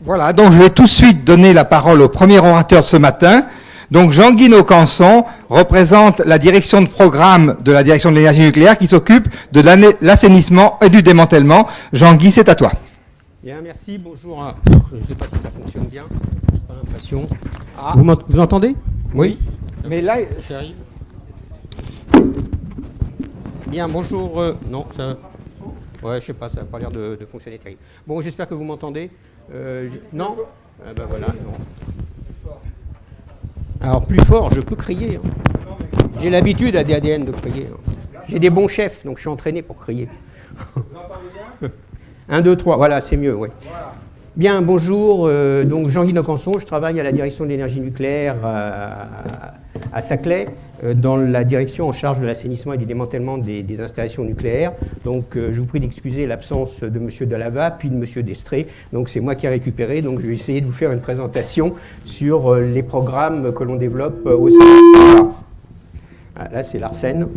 Voilà, donc je vais tout de suite donner la parole au premier orateur ce matin. Donc Jean-Guy Nocanson représente la direction de programme de la direction de l'énergie nucléaire qui s'occupe de l'assainissement et du démantèlement. Jean-Guy, c'est à toi. Bien, merci, bonjour. Je ne sais pas si ça fonctionne bien, j'ai pas l'impression. Ah. Vous entendez? Oui. Mais là, ça arrive. Bien, bonjour. Non, ça... Ouais, je sais pas, ça n'a pas l'air de fonctionner terrible. Bon, j'espère que vous m'entendez. Non ben voilà, non. Alors, plus fort, je peux crier. Hein. J'ai l'habitude à DADN de crier. Hein. J'ai des bons chefs, donc je suis entraîné pour crier. Vous entendez bien? 1, 2, 3, voilà, c'est mieux, oui. Voilà. Bien, bonjour, donc Jean-Guy Nocanson, je travaille à la direction de l'énergie nucléaire à Saclay, dans la direction en charge de l'assainissement et du démantèlement des installations nucléaires. Donc je vous prie d'excuser l'absence de M. Dalava, puis de M. Destré. Donc c'est moi qui ai récupéré, donc je vais essayer de vous faire une présentation sur les programmes que l'on développe au CEA. Voilà. Là, c'est l'Arsène.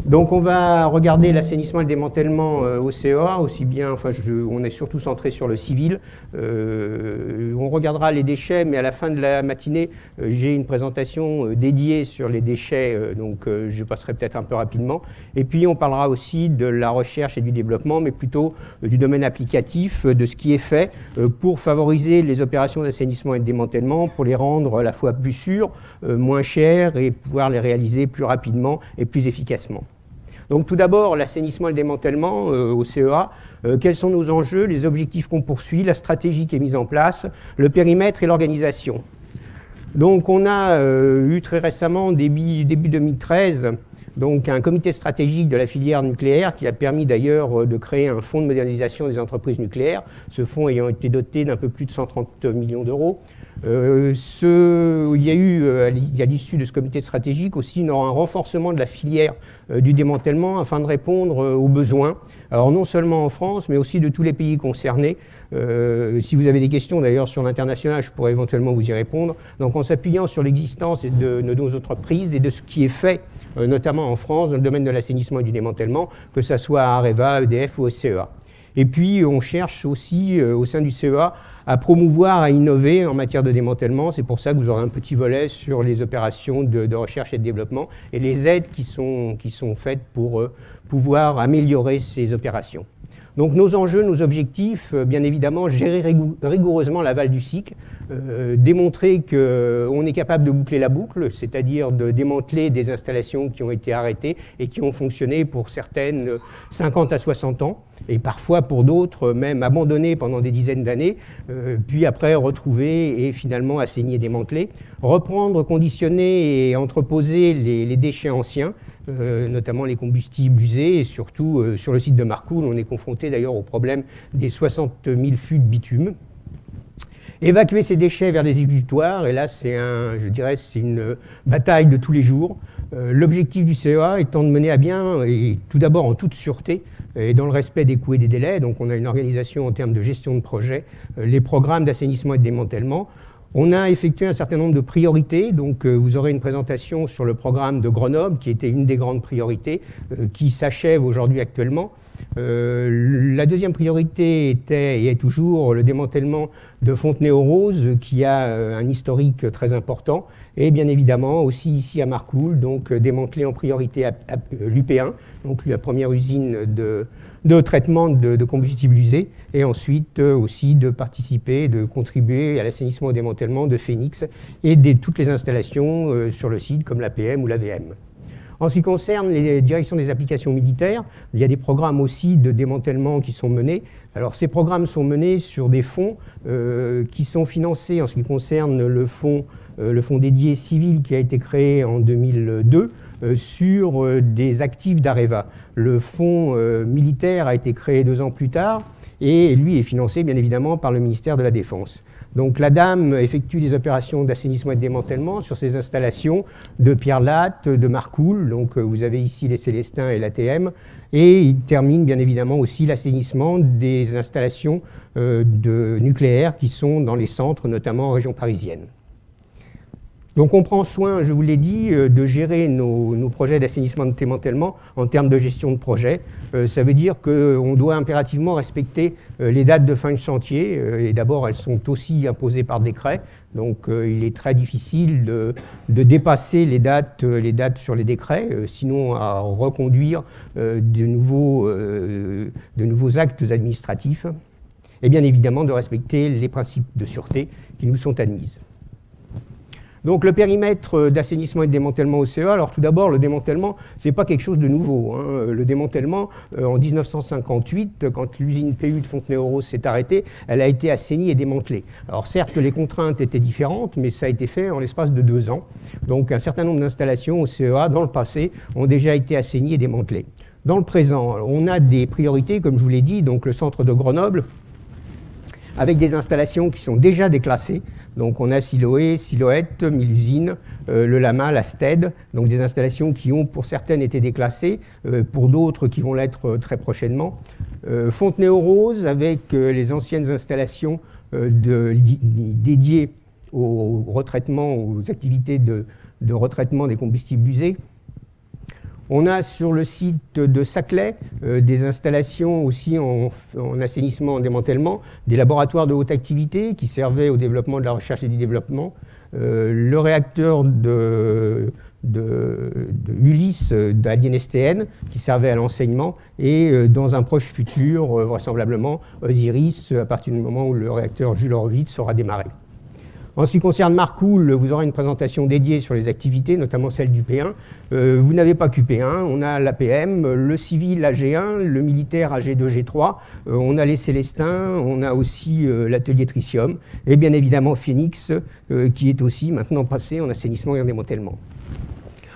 Donc on va regarder l'assainissement et le démantèlement au CEA, aussi bien, enfin on est surtout centré sur le civil. On regardera les déchets, mais à la fin de la matinée, j'ai une présentation dédiée sur les déchets, donc je passerai peut-être un peu rapidement. Et puis on parlera aussi de la recherche et du développement, mais plutôt du domaine applicatif, de ce qui est fait pour favoriser les opérations d'assainissement et de démantèlement, pour les rendre à la fois plus sûres, moins chères et pouvoir les réaliser plus rapidement et plus efficacement. Donc tout d'abord, l'assainissement et le démantèlement au CEA. Quels sont nos enjeux, les objectifs qu'on poursuit, la stratégie qui est mise en place, le périmètre et l'organisation. Donc on a eu très récemment, début 2013, donc un comité stratégique de la filière nucléaire qui a permis d'ailleurs de créer un fonds de modernisation des entreprises nucléaires, ce fonds ayant été doté d'un peu plus de 130 millions d'euros. Il y a eu, à l'issue de ce comité stratégique, aussi un renforcement de la filière du démantèlement afin de répondre aux besoins, alors non seulement en France, mais aussi de tous les pays concernés. Si vous avez des questions d'ailleurs sur l'international, je pourrais éventuellement vous y répondre. Donc en s'appuyant sur l'existence de nos entreprises et de ce qui est fait, notamment en France, dans le domaine de l'assainissement et du démantèlement, que ce soit à Areva, EDF ou au CEA. Et puis on cherche aussi au sein du CEA à promouvoir, à innover en matière de démantèlement. C'est pour ça que vous aurez un petit volet sur les opérations de recherche et de développement et les aides qui sont faites pour pouvoir améliorer ces opérations. Donc nos enjeux, nos objectifs, bien évidemment, gérer rigoureusement l'aval du cycle, démontrer qu'on est capable de boucler la boucle, c'est-à-dire de démanteler des installations qui ont été arrêtées et qui ont fonctionné pour certaines 50 à 60 ans, et parfois pour d'autres même abandonnées pendant des dizaines d'années, puis après retrouver et finalement assainir, démanteler, reprendre, conditionner et entreposer les déchets anciens, notamment les combustibles usés, et surtout sur le site de Marcoule, on est confronté d'ailleurs au problème des 60 000 fûts de bitume. Évacuer ces déchets vers des exutoires, et là c'est une bataille de tous les jours. L'objectif du CEA étant de mener à bien, et tout d'abord en toute sûreté, et dans le respect des coûts et des délais, donc on a une organisation en termes de gestion de projet, les programmes d'assainissement et de démantèlement. On a effectué un certain nombre de priorités, donc vous aurez une présentation sur le programme de Grenoble, qui était une des grandes priorités, qui s'achève aujourd'hui actuellement. La deuxième priorité était et est toujours le démantèlement de Fontenay-aux-Roses, qui a un historique très important, et bien évidemment aussi ici à Marcoule, donc démanteler en priorité à l'UP1, donc la première usine de traitement de combustibles usés, et ensuite aussi de participer, de contribuer à l'assainissement et au démantèlement de Phoenix et de toutes les installations sur le site comme l'APM ou l'AVM. En ce qui concerne les directions des applications militaires, il y a des programmes aussi de démantèlement qui sont menés. Alors ces programmes sont menés sur des fonds qui sont financés en ce qui concerne le fonds dédié civil qui a été créé en 2002 sur des actifs d'Areva. Le fonds militaire a été créé 2 ans plus tard et lui est financé bien évidemment par le ministère de la Défense. Donc la DAM effectue des opérations d'assainissement et de démantèlement sur ces installations de Pierre-Latte, de Marcoule, donc vous avez ici les Célestins et l'ATM, et il termine bien évidemment aussi l'assainissement des installations nucléaires qui sont dans les centres, notamment en région parisienne. Donc on prend soin, je vous l'ai dit, de gérer nos projets d'assainissement et de démantèlement en termes de gestion de projet. Ça veut dire qu'on doit impérativement respecter les dates de fin de chantier. Et d'abord, elles sont aussi imposées par décret. Donc il est très difficile de dépasser les dates sur les décrets, sinon à reconduire de nouveaux actes administratifs. Et bien évidemment de respecter les principes de sûreté qui nous sont admis. Donc le périmètre d'assainissement et de démantèlement au CEA, alors tout d'abord le démantèlement, ce n'est pas quelque chose de nouveau. Hein. Le démantèlement, en 1958, quand l'usine PU de Fontenay-aux-Roses s'est arrêtée, elle a été assainie et démantelée. Alors certes, les contraintes étaient différentes, mais ça a été fait en l'espace de 2 ans. Donc un certain nombre d'installations au CEA, dans le passé, ont déjà été assainies et démantelées. Dans le présent, on a des priorités, comme je vous l'ai dit, donc le centre de Grenoble, avec des installations qui sont déjà déclassées. Donc on a Siloé, Siloette, Milusine, le Lama, la STED, donc des installations qui ont pour certaines été déclassées, pour d'autres qui vont l'être très prochainement. Fontenay-aux-Roses avec les anciennes installations dédiées au retraitement, aux activités de retraitement des combustibles usés. On a sur le site de Saclay des installations aussi en assainissement, en démantèlement, des laboratoires de haute activité qui servaient au développement de la recherche et du développement, le réacteur de Ulysse à l'INSTN qui servait à l'enseignement et dans un proche futur, vraisemblablement, Osiris à partir du moment où le réacteur Jules Horowitz sera démarré. En ce qui concerne Marcoule, vous aurez une présentation dédiée sur les activités, notamment celle du P1. Vous n'avez pas qu'U-P1, on a l'APM, le civil AG1, le militaire AG2, G3, on a les Célestins, on a aussi l'atelier Tritium, et bien évidemment Phoenix, qui est aussi maintenant passé en assainissement et en démantèlement.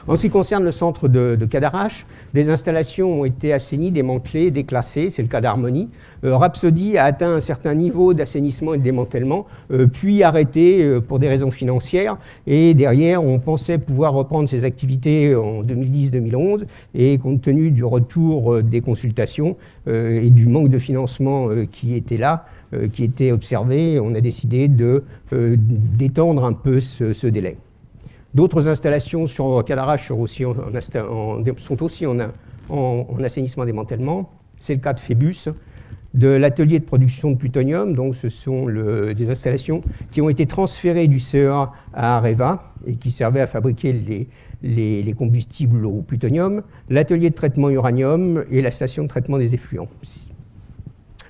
En ce qui concerne le centre de Cadarache, des installations ont été assainies, démantelées, déclassées, c'est le cas d'Harmonie. Rhapsody a atteint un certain niveau d'assainissement et de démantèlement, puis arrêté pour des raisons financières. Et derrière, on pensait pouvoir reprendre ses activités en 2010-2011. Et compte tenu du retour des consultations et du manque de financement qui était là, qui était observé, on a décidé d'étendre un peu ce délai. D'autres installations sur Cadarache sont aussi en assainissement démantèlement. C'est le cas de Phébus, de l'atelier de production de plutonium. Donc ce sont des installations qui ont été transférées du CEA à Areva et qui servaient à fabriquer les combustibles au plutonium, l'atelier de traitement uranium et la station de traitement des effluents.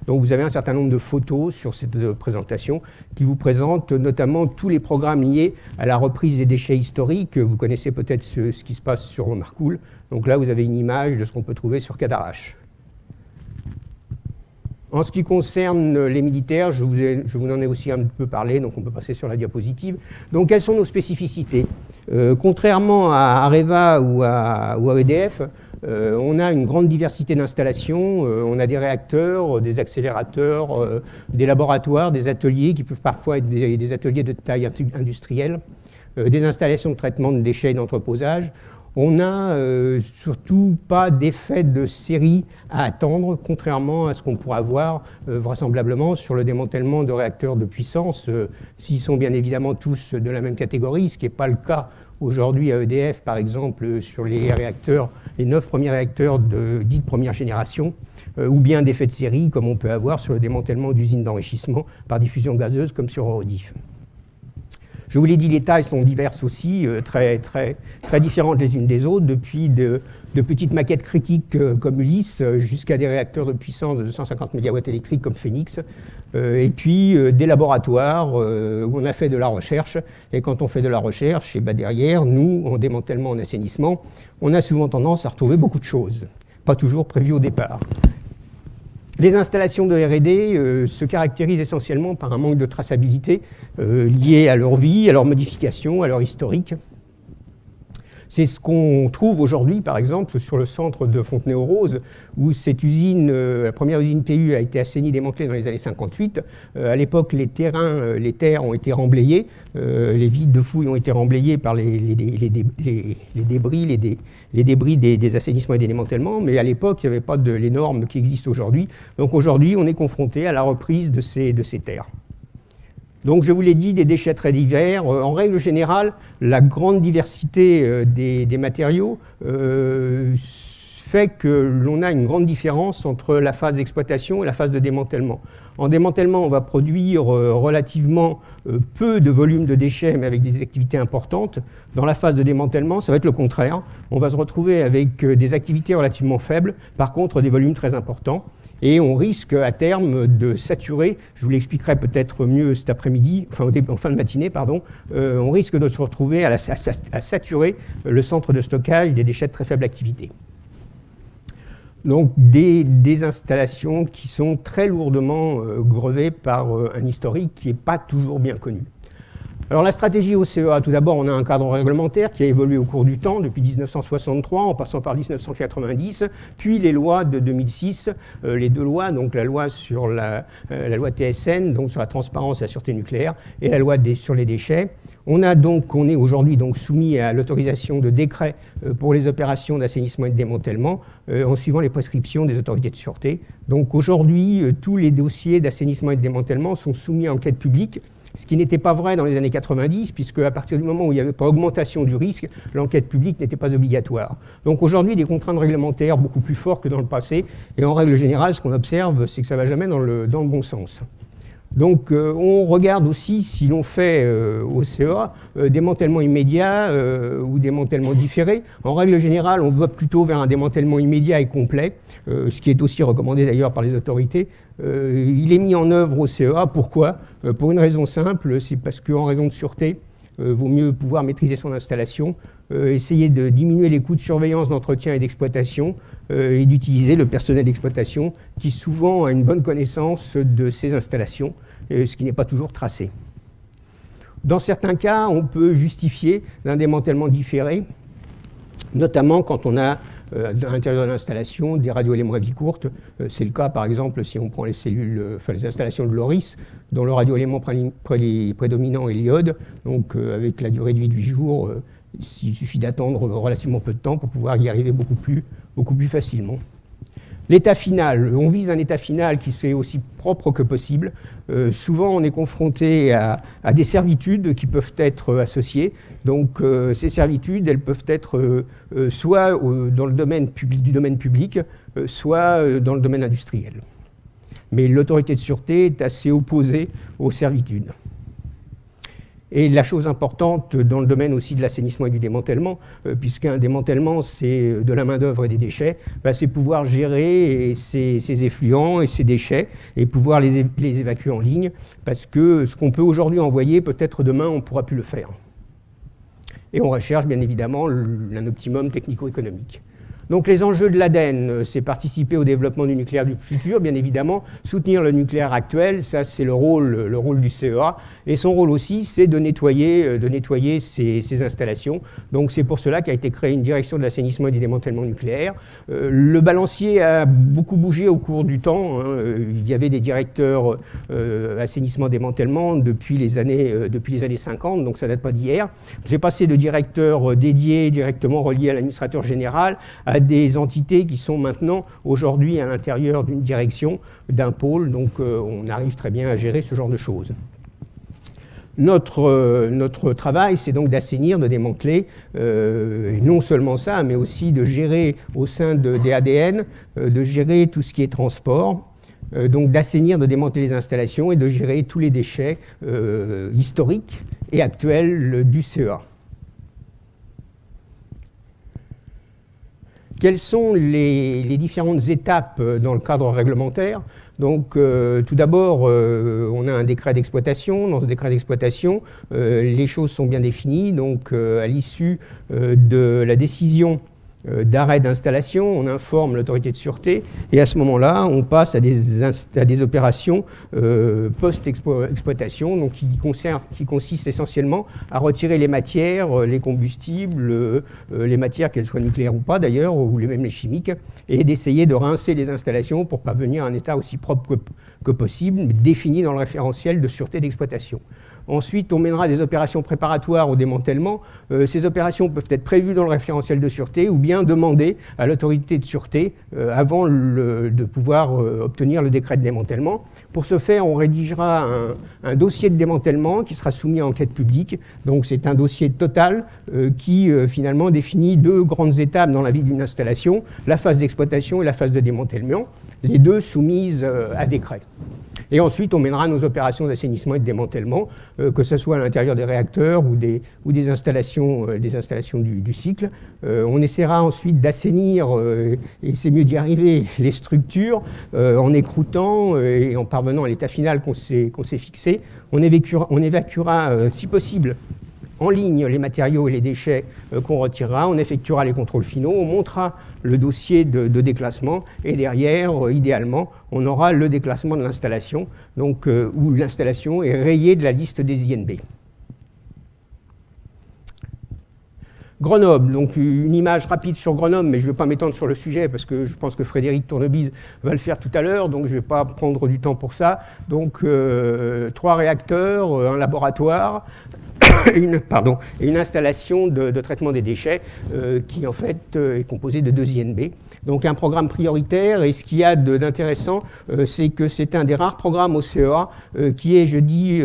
Donc vous avez un certain nombre de photos sur cette présentation qui vous présentent notamment tous les programmes liés à la reprise des déchets historiques. Vous connaissez peut-être ce qui se passe sur Marcoule. Donc là, vous avez une image de ce qu'on peut trouver sur Cadarache. En ce qui concerne les militaires, je vous en ai aussi un peu parlé, donc on peut passer sur la diapositive. Donc quelles sont nos spécificités ? Contrairement à Areva ou à EDF, on a une grande diversité d'installations, on a des réacteurs, des accélérateurs, des laboratoires, des ateliers qui peuvent parfois être des ateliers de taille industrielle, des installations de traitement de déchets et d'entreposage. On n'a surtout pas d'effet de série à attendre, contrairement à ce qu'on pourrait avoir vraisemblablement sur le démantèlement de réacteurs de puissance, s'ils sont bien évidemment tous de la même catégorie, ce qui n'est pas le cas aujourd'hui à EDF, par exemple, sur les réacteurs, les 9 premiers réacteurs dits de première génération, ou bien d'effet de série, comme on peut avoir sur le démantèlement d'usines d'enrichissement par diffusion gazeuse, comme sur Eurodif. Je vous l'ai dit, les tailles sont diverses aussi, très différentes les unes des autres, depuis de petites maquettes critiques comme Ulysse, jusqu'à des réacteurs de puissance de 250 MW électriques comme Phoenix, et puis des laboratoires où on a fait de la recherche. Et quand on fait de la recherche, et derrière, nous, en démantèlement, en assainissement, on a souvent tendance à retrouver beaucoup de choses, pas toujours prévues au départ. Les installations de R&D se caractérisent essentiellement par un manque de traçabilité lié à leur vie, à leur modification, à leur historique. C'est ce qu'on trouve aujourd'hui, par exemple, sur le centre de Fontenay-aux-Roses, où cette usine, la première usine PU a été assainie, démantelée dans les années 58. À l'époque, les terres ont été remblayées, les vides de fouilles ont été remblayés par les débris des assainissements et des démantèlements, mais à l'époque, il n'y avait pas les normes qui existent aujourd'hui. Donc aujourd'hui, on est confronté à la reprise de ces terres. Donc, je vous l'ai dit, des déchets très divers. En règle générale, la grande diversité des matériaux fait que l'on a une grande différence entre la phase d'exploitation et la phase de démantèlement. En démantèlement, on va produire relativement peu de volume de déchets, mais avec des activités importantes. Dans la phase de démantèlement, ça va être le contraire. On va se retrouver avec des activités relativement faibles, par contre des volumes très importants. Et on risque à terme de saturer, je vous l'expliquerai peut-être mieux cet après-midi, en fin de matinée, pardon, on risque de se retrouver à saturer le centre de stockage des déchets de très faible activité. Donc des installations qui sont très lourdement grevées par un historique qui n'est pas toujours bien connu. Alors la stratégie OCEA, tout d'abord, on a un cadre réglementaire qui a évolué au cours du temps, depuis 1963, en passant par 1990, puis les lois de 2006, les deux lois, donc la loi sur la loi TSN, donc sur la transparence et la sûreté nucléaire, et la loi sur les déchets. On est aujourd'hui donc soumis à l'autorisation de décret pour les opérations d'assainissement et de démantèlement, en suivant les prescriptions des autorités de sûreté. Donc aujourd'hui, tous les dossiers d'assainissement et de démantèlement sont soumis à enquête publique, ce qui n'était pas vrai dans les années 90, puisque à partir du moment où il n'y avait pas augmentation du risque, l'enquête publique n'était pas obligatoire. Donc aujourd'hui, des contraintes réglementaires beaucoup plus fortes que dans le passé, et en règle générale, ce qu'on observe, c'est que ça ne va jamais dans le bon sens. Donc on regarde aussi si l'on fait au CEA démantèlement immédiat ou démantèlement différé. En règle générale, on va plutôt vers un démantèlement immédiat et complet, ce qui est aussi recommandé d'ailleurs par les autorités. Il est mis en œuvre au CEA. Pourquoi ? Pour une raison simple, c'est parce qu'en raison de sûreté, vaut mieux pouvoir maîtriser son installation, essayer de diminuer les coûts de surveillance, d'entretien et d'exploitation, et d'utiliser le personnel d'exploitation qui souvent a une bonne connaissance de ces installations, ce qui n'est pas toujours tracé. Dans certains cas, on peut justifier d'un démantèlement différé, notamment quand on a à l'intérieur de l'installation des radioéléments à vie courte. C'est le cas, par exemple, si on prend les installations de Loris, dont le radioélément prédominant est l'iode, donc avec la durée de vie de 8 jours, il suffit d'attendre relativement peu de temps pour pouvoir y arriver beaucoup plus facilement. L'état final, on vise un état final qui soit aussi propre que possible. Souvent, on est confronté à des servitudes qui peuvent être associées. Donc, ces servitudes, elles peuvent être soit dans le domaine du domaine public, soit dans le domaine industriel. Mais l'autorité de sûreté est assez opposée aux servitudes. Et la chose importante dans le domaine aussi de l'assainissement et du démantèlement, puisqu'un démantèlement, c'est de la main-d'œuvre et des déchets, c'est pouvoir gérer ces effluents et ces déchets et pouvoir les évacuer en ligne, parce que ce qu'on peut aujourd'hui envoyer, peut-être demain, on ne pourra plus le faire. Et on recherche bien évidemment un optimum technico-économique. Donc les enjeux de l'ADEME, c'est participer au développement du nucléaire du futur, bien évidemment, soutenir le nucléaire actuel, ça c'est le rôle du CEA, et son rôle aussi c'est de nettoyer ces installations. Donc c'est pour cela qu'a été créée une direction de l'assainissement et du démantèlement nucléaire. Le balancier a beaucoup bougé au cours du temps, il y avait des directeurs assainissement-démantèlement depuis les années 50, donc ça ne date pas d'hier. J'ai passé de directeurs dédiés, directement reliés à l'administrateur général, à des entités qui sont maintenant, aujourd'hui, à l'intérieur d'une direction, d'un pôle, donc on arrive très bien à gérer ce genre de choses. Notre travail, c'est donc d'assainir, de démanteler, et non seulement ça, mais aussi de gérer au sein des ADN, de gérer tout ce qui est transport, donc d'assainir, de démanteler les installations et de gérer tous les déchets historiques et actuels du CEA. Quelles sont les différentes étapes dans le cadre réglementaire ? Donc, tout d'abord, on a un décret d'exploitation. Dans ce décret d'exploitation, les choses sont bien définies. Donc, à l'issue de la décision d'arrêt d'installation, on informe l'autorité de sûreté et à ce moment-là, on passe à des opérations post-exploitation, donc qui consistent essentiellement à retirer les matières, les combustibles, les matières, qu'elles soient nucléaires ou pas d'ailleurs, ou même les chimiques, et d'essayer de rincer les installations pour parvenir à un état aussi propre que possible, mais défini dans le référentiel de sûreté d'exploitation. Ensuite, on mènera des opérations préparatoires au démantèlement. Ces opérations peuvent être prévues dans le référentiel de sûreté ou bien demandées à l'autorité de sûreté avant de pouvoir obtenir le décret de démantèlement. Pour ce faire, on rédigera un dossier de démantèlement qui sera soumis à enquête publique. Donc c'est un dossier total qui finalement définit 2 grandes étapes dans la vie d'une installation, la phase d'exploitation et la phase de démantèlement, les 2 soumises à décret. Et ensuite, on mènera nos opérations d'assainissement et de démantèlement, que ce soit à l'intérieur des réacteurs ou des installations du cycle. On essaiera ensuite d'assainir, et c'est mieux d'y arriver, les structures en écroutant et en parvenant à l'état final qu'on s'est fixé. On évacuera, si possible, en ligne les matériaux et les déchets qu'on retirera, on effectuera les contrôles finaux, on montera le dossier de déclassement et derrière, idéalement, on aura le déclassement de l'installation, donc où l'installation est rayée de la liste des INB. Grenoble, donc une image rapide sur Grenoble, mais je ne vais pas m'étendre sur le sujet parce que je pense que Frédéric Tournebise va le faire tout à l'heure, donc je ne vais pas prendre du temps pour ça. Donc 3 réacteurs, un laboratoire, et une installation de traitement des déchets qui en fait est composée de 2 INB. Donc un programme prioritaire, et ce qu'il y a d'intéressant, c'est que c'est un des rares programmes au CEA qui ait, je dis,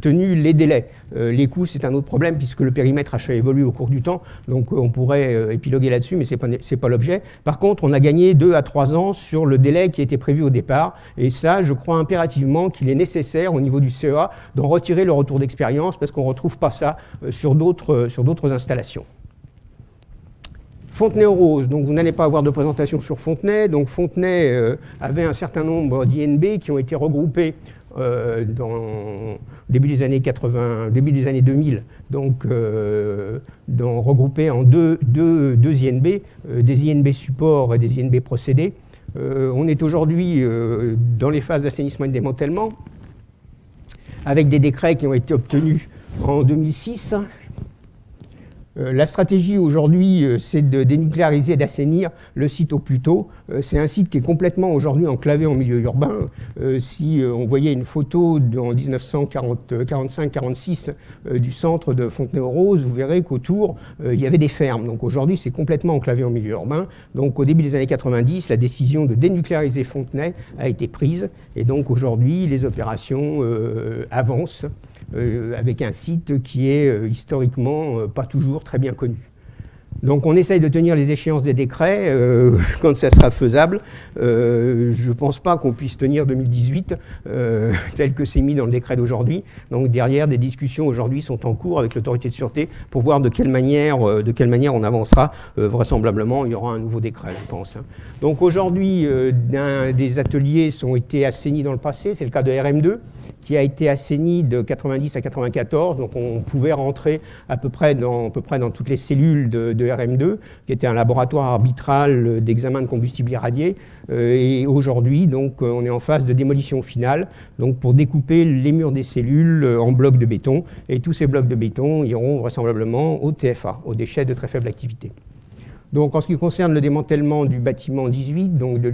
tenu les délais. Les coûts, c'est un autre problème puisque le périmètre achat évolue au cours du temps, donc on pourrait épiloguer là-dessus, mais ce n'est pas l'objet. Par contre, on a gagné 2 à 3 ans sur le délai qui était prévu au départ, et ça, je crois impérativement qu'il est nécessaire au niveau du CEA d'en retirer le retour d'expérience parce qu'on ne retrouve pas ça sur d'autres installations. Fontenay-aux-Roses, donc vous n'allez pas avoir de présentation sur Fontenay. Donc Fontenay avait un certain nombre d'INB qui ont été regroupés début des années 2000, donc regroupés en deux INB, des INB support et des INB procédés. On est aujourd'hui dans les phases d'assainissement et de démantèlement, avec des décrets qui ont été obtenus en 2006. La stratégie aujourd'hui, c'est de dénucléariser et d'assainir le site au plus tôt. C'est un site qui est complètement aujourd'hui enclavé en milieu urbain. Si on voyait une photo en 1945-46 du centre de Fontenay-aux-Roses, vous verrez qu'autour, il y avait des fermes. Donc aujourd'hui, c'est complètement enclavé en milieu urbain. Donc au début des années 90, la décision de dénucléariser Fontenay a été prise. Et donc aujourd'hui, les opérations avancent. Avec un site qui est historiquement pas toujours très bien connu. Donc on essaye de tenir les échéances des décrets quand ça sera faisable. Je ne pense pas qu'on puisse tenir 2018 tel que c'est mis dans le décret d'aujourd'hui. Donc derrière, des discussions aujourd'hui sont en cours avec l'autorité de sûreté pour voir de quelle manière on avancera. Vraisemblablement, il y aura un nouveau décret, je pense. Donc aujourd'hui, des ateliers ont été assainis dans le passé. C'est le cas de RM2. Qui a été assaini de 90 à 94, donc on pouvait rentrer à peu près dans toutes les cellules de RM2, qui était un laboratoire arbitral d'examen de combustible irradié. Et aujourd'hui, donc, on est en phase de démolition finale, donc pour découper les murs des cellules en blocs de béton. Et tous ces blocs de béton iront vraisemblablement au TFA, aux déchets de très faible activité. Donc, en ce qui concerne le démantèlement du bâtiment 18, donc de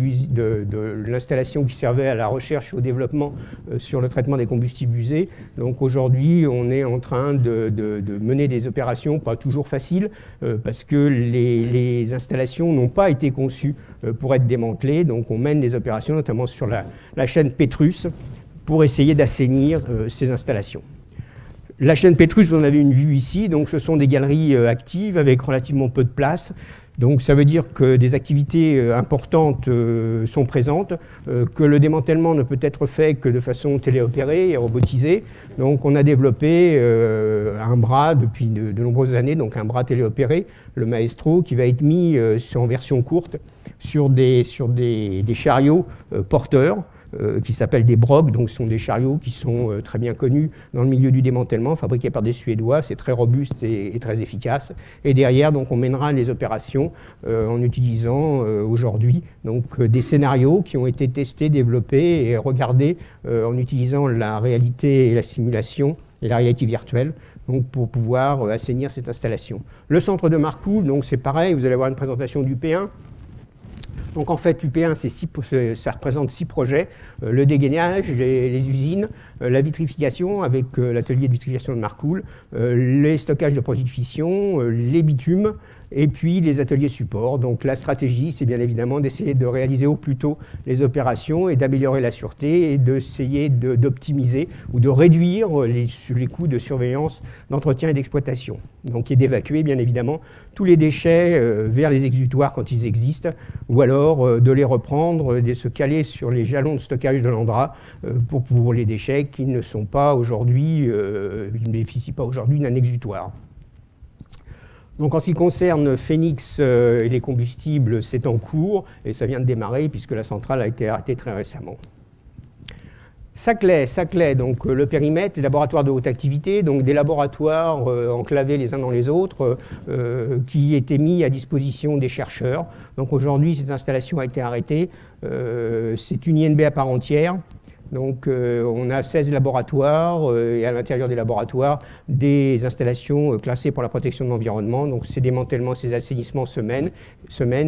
l'installation qui servait à la recherche et au développement sur le traitement des combustibles usés, donc aujourd'hui, on est en train de mener des opérations pas toujours faciles parce que les installations n'ont pas été conçues pour être démantelées. Donc, on mène des opérations, notamment sur la chaîne Pétrus, pour essayer d'assainir ces installations. La chaîne Pétrus, vous en avez une vue ici, donc ce sont des galeries actives avec relativement peu de place. Donc ça veut dire que des activités importantes sont présentes, que le démantèlement ne peut être fait que de façon téléopérée et robotisée. Donc on a développé un bras depuis de nombreuses années, donc un bras téléopéré, le Maestro, qui va être mis en version courte sur des chariots porteurs. Qui s'appellent des Brog, donc ce sont des chariots qui sont très bien connus dans le milieu du démantèlement, fabriqués par des Suédois, c'est très robuste et très efficace. Et derrière, donc, on mènera les opérations en utilisant aujourd'hui donc, des scénarios qui ont été testés, développés et regardés en utilisant la réalité et la simulation et la réalité virtuelle. Donc pour pouvoir assainir cette installation. Le centre de Marcoule, donc c'est pareil, vous allez avoir une présentation du P1. Donc en fait, UP1, ça représente 6 projets, le dégainage, les usines, la vitrification avec l'atelier de vitrification de Marcoule, les stockages de produits de fission, les bitumes, Et puis les ateliers support. Donc la stratégie, c'est bien évidemment d'essayer de réaliser au plus tôt les opérations et d'améliorer la sûreté et d'essayer d'optimiser ou de réduire les coûts de surveillance, d'entretien et d'exploitation. Donc et d'évacuer bien évidemment tous les déchets vers les exutoires quand ils existent, ou alors de les reprendre, de se caler sur les jalons de stockage de l'Andra pour les déchets qui ne sont pas aujourd'hui, ne bénéficient pas aujourd'hui d'un exutoire. Donc en ce qui concerne Phénix et les combustibles, c'est en cours et ça vient de démarrer puisque la centrale a été arrêtée très récemment. Saclay, donc le périmètre, les laboratoires de haute activité, donc des laboratoires enclavés les uns dans les autres qui étaient mis à disposition des chercheurs. Donc aujourd'hui, cette installation a été arrêtée. C'est une INB à part entière. Donc on a 16 laboratoires et à l'intérieur des laboratoires des installations classées pour la protection de l'environnement. Donc ces démantèlements, ces assainissements se mènent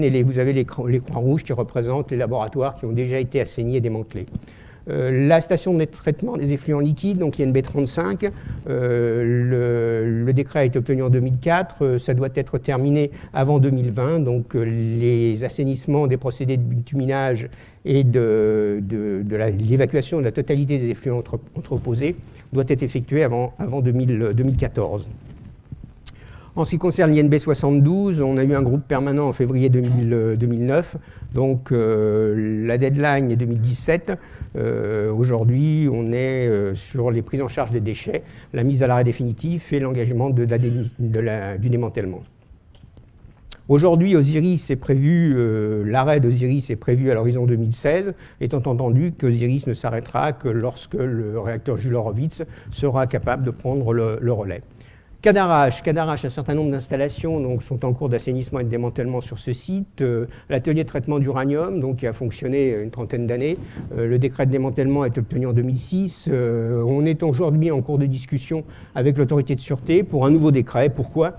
et vous avez les croix rouges qui représentent les laboratoires qui ont déjà été assainis et démantelés. La station de traitement des effluents liquides, donc INB 35, le décret a été obtenu en 2004, ça doit être terminé avant 2020, donc les assainissements des procédés de bituminage et l'évacuation de la totalité des effluents entreposés doit être effectuée avant 2014. En ce qui concerne l'INB 72, on a eu un groupe permanent en février 2009, donc la deadline est 2017. Aujourd'hui, on est sur les prises en charge des déchets, la mise à l'arrêt définitif et l'engagement du démantèlement. Aujourd'hui, Osiris est prévu, l'arrêt d'Osiris est prévu à l'horizon 2016, étant entendu qu'Osiris ne s'arrêtera que lorsque le réacteur Jules Horowitz sera capable de prendre le relais. Cadarache, un certain nombre d'installations sont en cours d'assainissement et de démantèlement sur ce site. L'atelier de traitement d'uranium, qui a fonctionné une trentaine d'années, le décret de démantèlement est obtenu en 2006. On est aujourd'hui en cours de discussion avec l'autorité de sûreté pour un nouveau décret. Pourquoi ?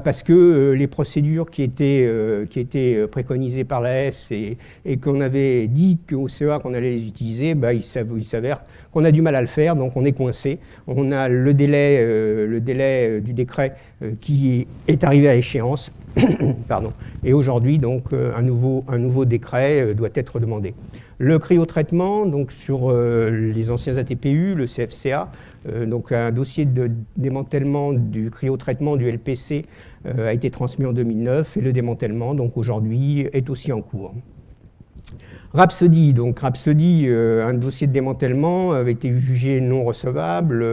Parce que les procédures qui étaient préconisées par l'AS et qu'on avait dit au CEA qu'on allait les utiliser, il s'avère qu'on a du mal à le faire, donc on est coincé. On a le délai du décret qui est arrivé à échéance. Pardon. Et aujourd'hui, un nouveau décret doit être demandé. Le cryotraitement, sur les anciens ATPU, le CFCA, un dossier de démantèlement du cryotraitement du LPC a été transmis en 2009 et le démantèlement, aujourd'hui, est aussi en cours. Rhapsody, un dossier de démantèlement avait été jugé non recevable.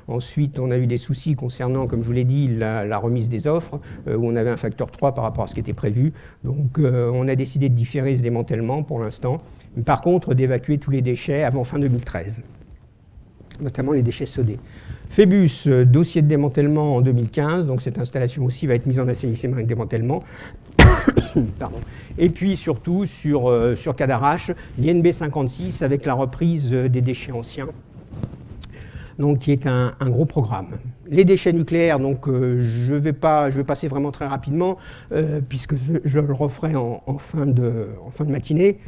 Ensuite, on a eu des soucis concernant, comme je vous l'ai dit, la remise des offres, où on avait un facteur 3 par rapport à ce qui était prévu. Donc, on a décidé de différer ce démantèlement pour l'instant. Par contre, d'évacuer tous les déchets avant fin 2013, notamment les déchets sodés. Phébus, dossier de démantèlement en 2015. Donc, cette installation aussi va être mise en assainissement et démantèlement. Pardon. Et puis surtout sur Cadarache, l'INB 56 avec la reprise des déchets anciens, qui est un gros programme. Les déchets nucléaires, je vais passer vraiment très rapidement, puisque je le referai en fin de matinée.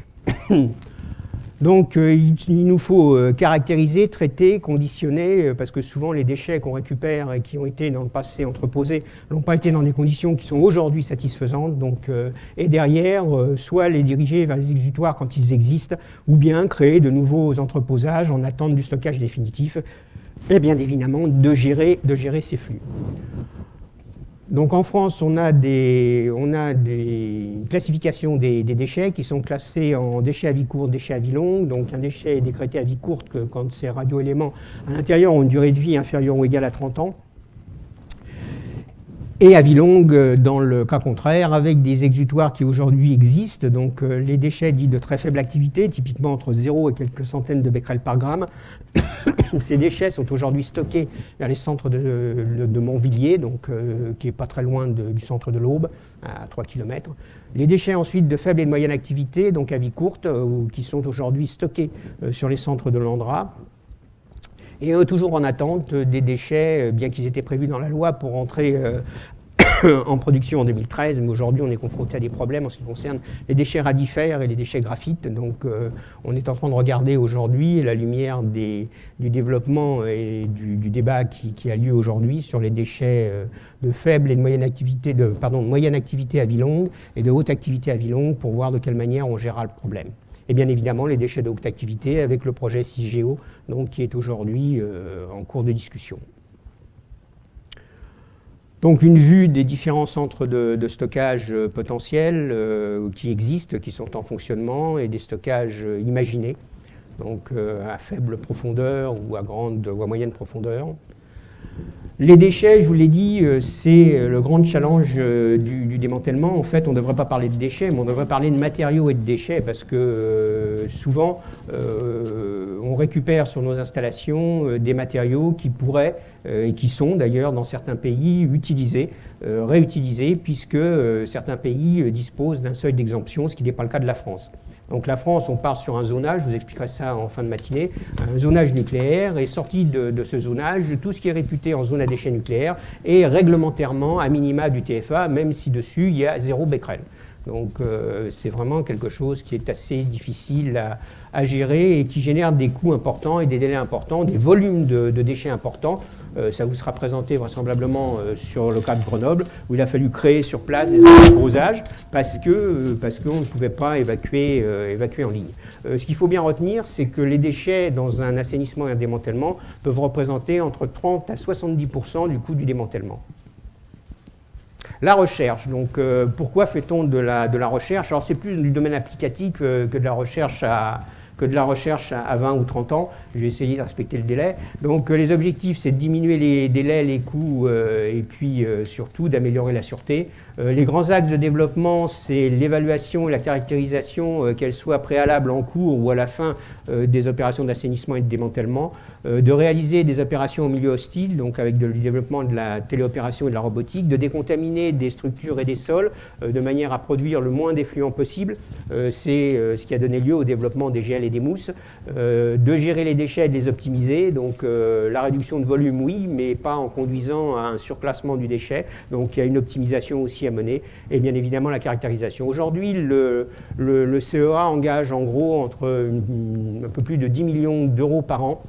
Donc il nous faut caractériser, traiter, conditionner, parce que souvent les déchets qu'on récupère et qui ont été dans le passé entreposés n'ont pas été dans des conditions qui sont aujourd'hui satisfaisantes. Et derrière, soit les diriger vers les exutoires quand ils existent, ou bien créer de nouveaux entreposages en attente du stockage définitif, et bien évidemment de gérer ces flux. Donc en France, on a des classifications des déchets qui sont classés en déchets à vie courte, déchets à vie longue. Donc un déchet est décrété à vie courte quand ces radioéléments à l'intérieur ont une durée de vie inférieure ou égale à 30 ans. Et à vie longue dans le cas contraire, avec des exutoires qui aujourd'hui existent, les déchets dits de très faible activité, typiquement entre 0 et quelques centaines de becquerels par gramme. Ces déchets sont aujourd'hui stockés vers les centres de Montvilliers, qui n'est pas très loin du centre de l'Aube, à 3 km. Les déchets ensuite de faible et de moyenne activité, donc à vie courte, qui sont aujourd'hui stockés sur les centres de l'Andra. Et toujours en attente des déchets, bien qu'ils étaient prévus dans la loi pour entrer en production en 2013, mais aujourd'hui on est confronté à des problèmes en ce qui concerne les déchets radifères et les déchets graphites. Donc on est en train de regarder aujourd'hui, à la lumière du développement et du débat qui a lieu aujourd'hui sur les déchets de faible et de moyenne activité, de moyenne activité à vie longue et de haute activité à vie longue, pour voir de quelle manière on gérera le problème. Et bien évidemment les déchets de haute activité avec le projet CIGEO, donc, qui est aujourd'hui en cours de discussion. Donc une vue des différents centres de stockage potentiels qui existent, qui sont en fonctionnement, et des stockages imaginés, donc à faible profondeur ou à grande ou à moyenne profondeur. Les déchets, je vous l'ai dit, c'est le grand challenge du démantèlement. En fait, on ne devrait pas parler de déchets, mais on devrait parler de matériaux et de déchets, parce que souvent, on récupère sur nos installations des matériaux qui pourraient, et qui sont d'ailleurs dans certains pays utilisés, réutilisés, puisque certains pays disposent d'un seuil d'exemption, ce qui n'est pas le cas de la France. Donc la France, on part sur un zonage, je vous expliquerai ça en fin de matinée, un zonage nucléaire, et sorti de ce zonage, tout ce qui est réputé en zone à déchets nucléaires est réglementairement à minima du TFA, même si dessus il y a 0 becquerel. Donc c'est vraiment quelque chose qui est assez difficile à gérer et qui génère des coûts importants et des délais importants, des volumes de déchets importants. Ça vous sera présenté vraisemblablement sur le cas de Grenoble, où il a fallu créer sur place des zones de brossage parce qu'on ne pouvait pas évacuer en ligne. Ce qu'il faut bien retenir, c'est que les déchets dans un assainissement et un démantèlement peuvent représenter entre 30 à 70% du coût du démantèlement. La recherche, donc pourquoi fait-on de la recherche? Alors c'est plus du domaine applicatif que de la recherche à 20 ou 30 ans. Je vais essayer de respecter le délai. Donc les objectifs, c'est de diminuer les délais, les coûts et puis surtout d'améliorer la sûreté. Les grands axes de développement, c'est l'évaluation et la caractérisation, qu'elles soient préalables, en cours ou à la fin des opérations d'assainissement et de démantèlement, de réaliser des opérations au milieu hostile, donc avec le développement de la téléopération et de la robotique, de décontaminer des structures et des sols de manière à produire le moins d'effluents possible. C'est ce qui a donné lieu au développement des gels et des mousses, de gérer les déchets et de les optimiser, donc la réduction de volume oui, mais pas en conduisant à un surclassement du déchet, donc il y a une optimisation aussi à mener, et bien évidemment la caractérisation. Aujourd'hui, le CEA engage en gros entre un peu plus de 10 millions d'euros par an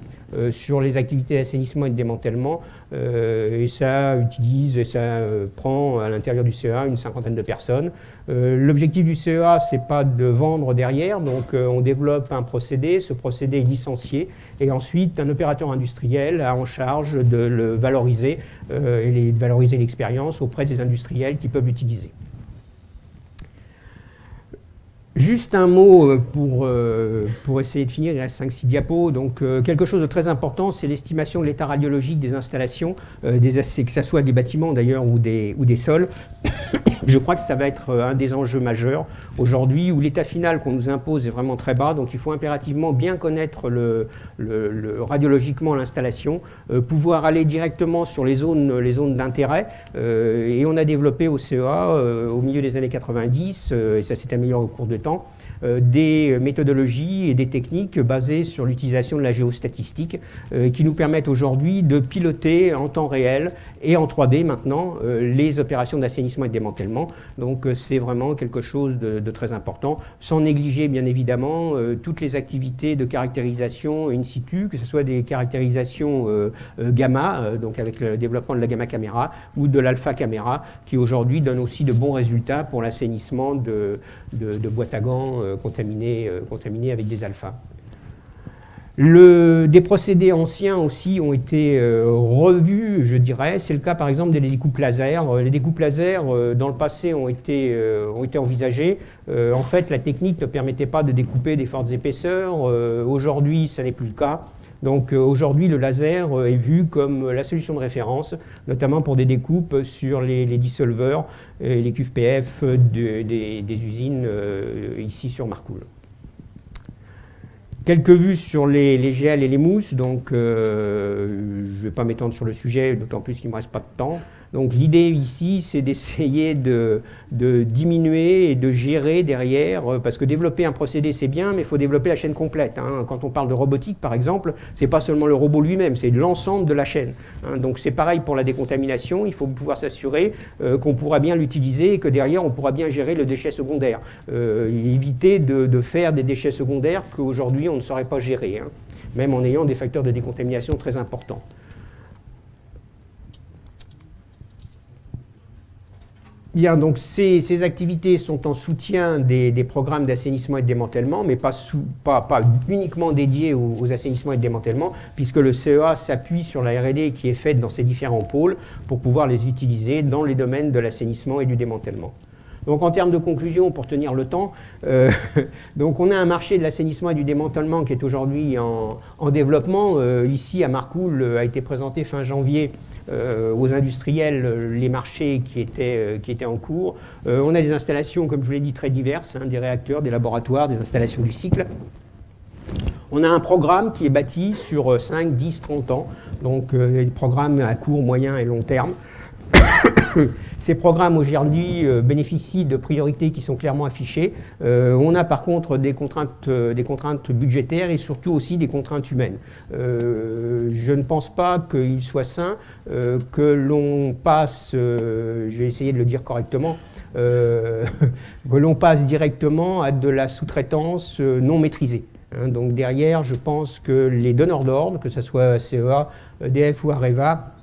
sur les activités d'assainissement et de démantèlement, et ça utilise et ça prend à l'intérieur du CEA une cinquantaine de personnes. L'objectif du CEA, c'est pas de vendre derrière, donc on développe un procédé, ce procédé est licencié, et ensuite un opérateur industriel a en charge de le valoriser et de valoriser l'expérience auprès des industriels qui peuvent l'utiliser. Juste un mot pour essayer de finir, il reste 5-6 diapos. Donc, quelque chose de très important, c'est l'estimation de l'état radiologique des installations, que ce soit des bâtiments d'ailleurs ou des sols. Je crois que ça va être un des enjeux majeurs aujourd'hui, où l'état final qu'on nous impose est vraiment très bas. Donc il faut impérativement bien connaître radiologiquement l'installation, pouvoir aller directement sur les zones d'intérêt. Et on a développé au CEA, au milieu des années 90, et ça s'est amélioré au cours du temps, des méthodologies et des techniques basées sur l'utilisation de la géostatistique qui nous permettent aujourd'hui de piloter en temps réel et en 3D maintenant les opérations d'assainissement et de démantèlement. Donc c'est vraiment quelque chose de très important, sans négliger bien évidemment toutes les activités de caractérisation in situ, que ce soit des caractérisations gamma, donc avec le développement de la gamma caméra, ou de l'alpha caméra, qui aujourd'hui donne aussi de bons résultats pour l'assainissement de boîtes à gants contaminés avec des alphas. Des procédés anciens aussi ont été revus, je dirais. C'est le cas par exemple des découpes laser. Les découpes laser, dans le passé, ont été envisagées. En fait, la technique ne permettait pas de découper des fortes épaisseurs. Aujourd'hui, ça n'est plus le cas. Donc aujourd'hui, le laser est vu comme la solution de référence, notamment pour des découpes sur les dissolveurs, les QFPF des usines ici sur Marcoule. Quelques vues sur les gels et les mousses, donc je ne vais vais pas m'étendre sur le sujet, d'autant plus qu'il ne me reste pas de temps. Donc l'idée ici, c'est d'essayer de diminuer et de gérer derrière, parce que développer un procédé, c'est bien, mais il faut développer la chaîne complète. Hein. Quand on parle de robotique, par exemple, c'est pas seulement le robot lui-même, c'est l'ensemble de la chaîne. Hein. Donc c'est pareil pour la décontamination, il faut pouvoir s'assurer qu'on pourra bien l'utiliser et que derrière, on pourra bien gérer le déchet secondaire. Éviter de faire des déchets secondaires qu'aujourd'hui, on ne saurait pas gérer, hein, même en ayant des facteurs de décontamination très importants. Bien, donc ces activités sont en soutien des programmes d'assainissement et de démantèlement, mais pas uniquement dédiées aux assainissements et de démantèlement, puisque le CEA s'appuie sur la R&D qui est faite dans ces différents pôles pour pouvoir les utiliser dans les domaines de l'assainissement et du démantèlement. Donc en termes de conclusion, pour tenir le temps, donc on a un marché de l'assainissement et du démantèlement qui est aujourd'hui en développement. Ici à Marcoule a été présenté fin janvier aux industriels les marchés qui étaient en cours. On a des installations, comme je vous l'ai dit, très diverses, hein, des réacteurs, des laboratoires, des installations du cycle. On a un programme qui est bâti sur 5, 10, 30 ans, donc des programmes à court, moyen et long terme. Ces programmes aujourd'hui bénéficient de priorités qui sont clairement affichées. On a par contre des contraintes budgétaires et surtout aussi des contraintes humaines. Je ne pense pas qu'il soit sain que l'on passe, je vais essayer de le dire correctement, que l'on passe directement à de la sous-traitance non maîtrisée. Hein, donc derrière, je pense que les donneurs d'ordre, que ce soit CEA, EDF ou Areva,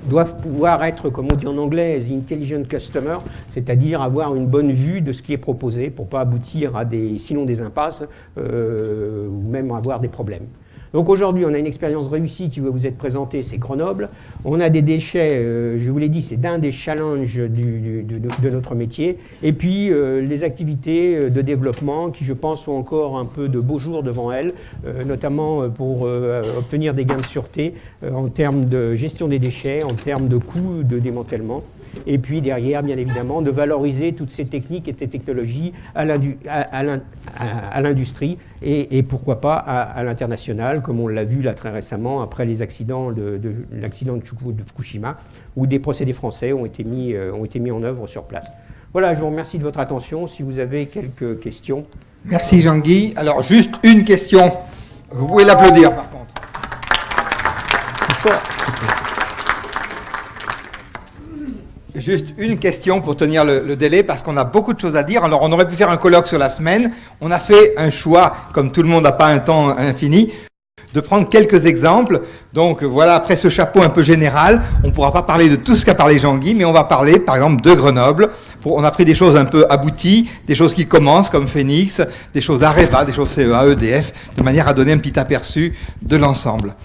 doivent pouvoir être, comme on dit en anglais, the intelligent customer, c'est-à-dire avoir une bonne vue de ce qui est proposé pour ne pas aboutir à sinon des impasses ou même avoir des problèmes. Donc aujourd'hui, on a une expérience réussie qui va vous être présentée, c'est Grenoble. On a des déchets, je vous l'ai dit, c'est d'un des challenges de notre métier. Et puis les activités de développement qui, je pense, ont encore un peu de beaux jours devant elles, notamment pour obtenir des gains de sûreté en termes de gestion des déchets, en termes de coûts de démantèlement. Et puis derrière, bien évidemment, de valoriser toutes ces techniques et ces technologies à l'industrie et pourquoi pas à l'international, comme on l'a vu là très récemment après les accidents l'accident de Fukushima, où des procédés français ont été mis en œuvre sur place. Voilà, je vous remercie de votre attention. Si vous avez quelques questions. Merci Jean-Guy. Alors juste une question. Vous pouvez l'applaudir par contre. Juste une question pour tenir le délai, parce qu'on a beaucoup de choses à dire. Alors, on aurait pu faire un colloque sur la semaine. On a fait un choix, comme tout le monde n'a pas un temps infini, de prendre quelques exemples. Donc, voilà, après ce chapeau un peu général, on ne pourra pas parler de tout ce qu'a parlé Jean-Guy, mais on va parler, par exemple, de Grenoble. On a pris des choses un peu abouties, des choses qui commencent, comme Phoenix, des choses Areva, des choses CEA, EDF, de manière à donner un petit aperçu de l'ensemble.